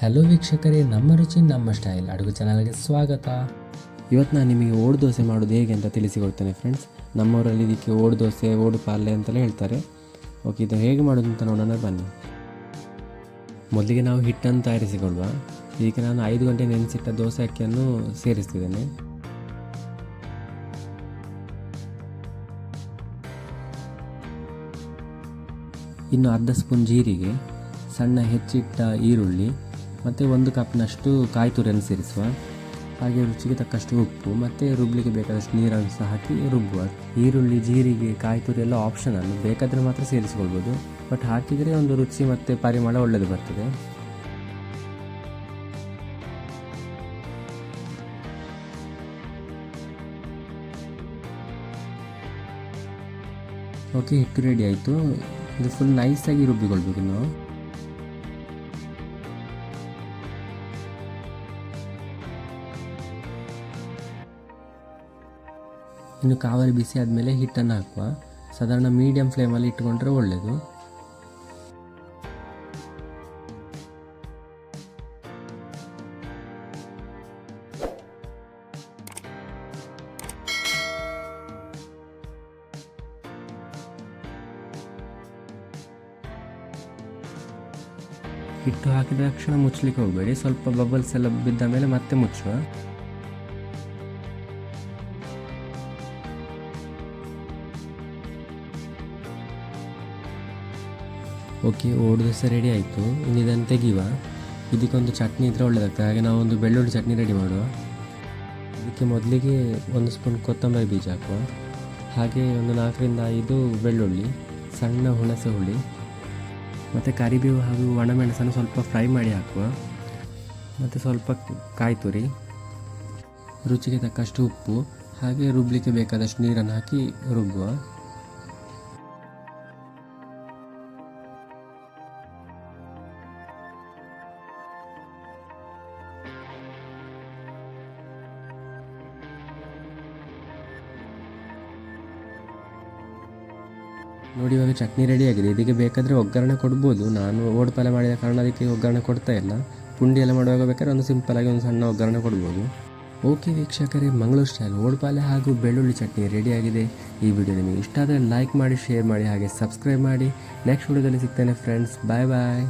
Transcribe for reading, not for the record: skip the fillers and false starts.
Hello ವೀಕ್ಷಕರೇ, ನಮ್ಮ ರುಚಿ ನಮ್ಮ ಸ್ಟೈಲ್ ಅಡುಗೆ ಚಾನಲ್ಗೆ ಸ್ವಾಗತ. ಇವತ್ತು ನಾನು ನಿಮಗೆ ಓಡು ದೋಸೆ ಮಾಡೋದು ಹೇಗೆ ಅಂತ ತಿಳಿಸಿಕೊಡ್ತೇನೆ ಫ್ರೆಂಡ್ಸ್. ನಮ್ಮವರಲ್ಲಿ ಇದಕ್ಕೆ ಓಡು ದೋಸೆ, ಓಡು ಪಾಲ್ಯ ಅಂತಲೇ ಹೇಳ್ತಾರೆ. ಓಕೆ, ಇದು ಹೇಗೆ ಮಾಡೋದು ಅಂತ ನೋಡೋಣ ಬನ್ನಿ. ಮೊದಲಿಗೆ ನಾವು ಹಿಟ್ಟನ್ನು ತಯಾರಿಸಿಕೊಳ್ಳುವ. ಇದಕ್ಕೆ ನಾನು 5 ಗಂಟೆ ನೆನೆಸಿಟ್ಟ ದೋಸೆ ಅಕ್ಕಿಯನ್ನು ಸೇರಿಸ್ತಿದ್ದೇನೆ. ಇನ್ನು ಅರ್ಧ ಸ್ಪೂನ್ ಜೀರಿಗೆ, ಸಣ್ಣ ಹೆಚ್ಚಿಟ್ಟ ಈರುಳ್ಳಿ ಮತ್ತು 1 ಕಪ್ನಷ್ಟು ಕಾಯಿ ತುರಿಯನ್ನು ಸೇರಿಸುವ. ಹಾಗೆ ರುಚಿಗೆ ತಕ್ಕಷ್ಟು ಉಪ್ಪು ಮತ್ತು ರುಬ್ಲಿಕ್ಕೆ ಬೇಕಾದಷ್ಟು ನೀರನ್ನು ಸಹ ಹಾಕಿ ರುಬ್ಬುವ. ಈರುಳ್ಳಿ, ಜೀರಿಗೆ, ಕಾಯಿ ತುರಿ ಎಲ್ಲ ಆಪ್ಷನಲ್, ಬೇಕಾದರೆ ಮಾತ್ರ ಸೇರಿಸ್ಕೊಳ್ಬೋದು. ಬಟ್ ಹಾಕಿದರೆ ಒಂದು ರುಚಿ ಮತ್ತು ಪರಿಮಳ ಒಳ್ಳೆಯದು ಬರ್ತದೆ. ಓಕೆ, ಹಿಟ್ಟು ರೆಡಿ ಆಯಿತು. ಇದು ಫುಲ್ ನೈಸಾಗಿ ರುಬ್ಬಿಕೊಳ್ಬೇಕು. ನಾವು ಇನ್ನು ಕಾವಲಿ ಬಿಸಿ ಆದಮೇಲೆ ಹಿಟ್ಟನ್ನು ಹಾಕುವ. ಸಾಧಾರಣ ಮೀಡಿಯಂ ಫ್ಲೇಮಲ್ಲಿ ಇಟ್ಕೊಂಡ್ರೆ ಒಳ್ಳೆಯದು. ಹಿಟ್ಟು ಹಾಕಿದ ತಕ್ಷಣ ಮುಚ್ಚಲಿಕ್ಕೆ ಹೋಗಬೇಡಿ. ಸ್ವಲ್ಪ ಬಬಲ್ಸ್ ಎಲ್ಲ ಬಿದ್ದ ಮೇಲೆ ಮತ್ತೆ ಮುಚ್ಚುವ. ಓಕೆ, ಓಡು ದೋಸೆ ರೆಡಿ ಆಯಿತು. ಇನ್ನು ಇದನ್ನು ತೆಗೆಯುವ. ಇದಕ್ಕೊಂದು ಚಟ್ನಿ ಇದ್ದರೆ ಒಳ್ಳೆಯದಾಗ್ತದೆ. ಹಾಗೆ ನಾವು ಒಂದು ಬೆಳ್ಳುಳ್ಳಿ ಚಟ್ನಿ ರೆಡಿ ಮಾಡುವ. ಇದಕ್ಕೆ ಮೊದಲಿಗೆ 1 ಸ್ಪೂನ್ ಕೊತ್ತಂಬರಿ ಬೀಜ ಹಾಕುವ. ಹಾಗೆ ಒಂದು 4 ರಿಂದ 5 ಬೆಳ್ಳುಳ್ಳಿ, ಸಣ್ಣ ಹುಣಸೆ ಹುಳಿ ಮತ್ತು ಕರಿಬೇವು ಹಾಗೂ ಒಣಮೆಣಸನ್ನು ಸ್ವಲ್ಪ ಫ್ರೈ ಮಾಡಿ ಹಾಕುವ. ಮತ್ತು ಸ್ವಲ್ಪ ಕಾಯಿ ತುರಿ, ರುಚಿಗೆ ತಕ್ಕಷ್ಟು ಉಪ್ಪು, ಹಾಗೆ ರುಬ್ಲಿಕ್ಕೆ ಬೇಕಾದಷ್ಟು ನೀರನ್ನು ಹಾಕಿ ರುಬ್ಬುವ. ನೋಡಿ, ಇವಾಗ ಚಟ್ನಿ ರೆಡಿ ಆಗಿದೆ. ಇದಕ್ಕೆ ಬೇಕಾದರೆ ಒಗ್ಗರಣೆ ಕೊಡ್ಬೋದು. ನಾನು ಓಡು ಪಾಲ್ಯ ಮಾಡಿದ ಕಾರಣ ಅದಕ್ಕೆ ಒಗ್ಗರಣೆ ಕೊಡ್ತಾ ಇಲ್ಲ. ಪುಂಡಿ ಎಲ್ಲ ಮಾಡುವಾಗ ಬೇಕಾದ್ರೆ ಒಂದು ಸಿಂಪಲಾಗಿ ಒಂದು ಸಣ್ಣ ಒಗ್ಗರಣೆ ಕೊಡ್ಬೋದು. ಓಕೆ ವೀಕ್ಷಕರೇ, ಮಂಗಳೂರು ಸ್ಟೈಲ್ ಓಡು ಪಾಲ್ಯ ಹಾಗೂ ಬೆಳ್ಳುಳ್ಳಿ ಚಟ್ನಿ ರೆಡಿಯಾಗಿದೆ. ಈ ವಿಡಿಯೋ ನಿಮಗೆ ಇಷ್ಟ ಆದರೆ ಲೈಕ್ ಮಾಡಿ, ಶೇರ್ ಮಾಡಿ, ಹಾಗೆ ಸಬ್ಸ್ಕ್ರೈಬ್ ಮಾಡಿ. ನೆಕ್ಸ್ಟ್ ವಿಡಿಯೋದಲ್ಲಿ ಸಿಗ್ತೇನೆ ಫ್ರೆಂಡ್ಸ್. ಬಾಯ್ ಬಾಯ್.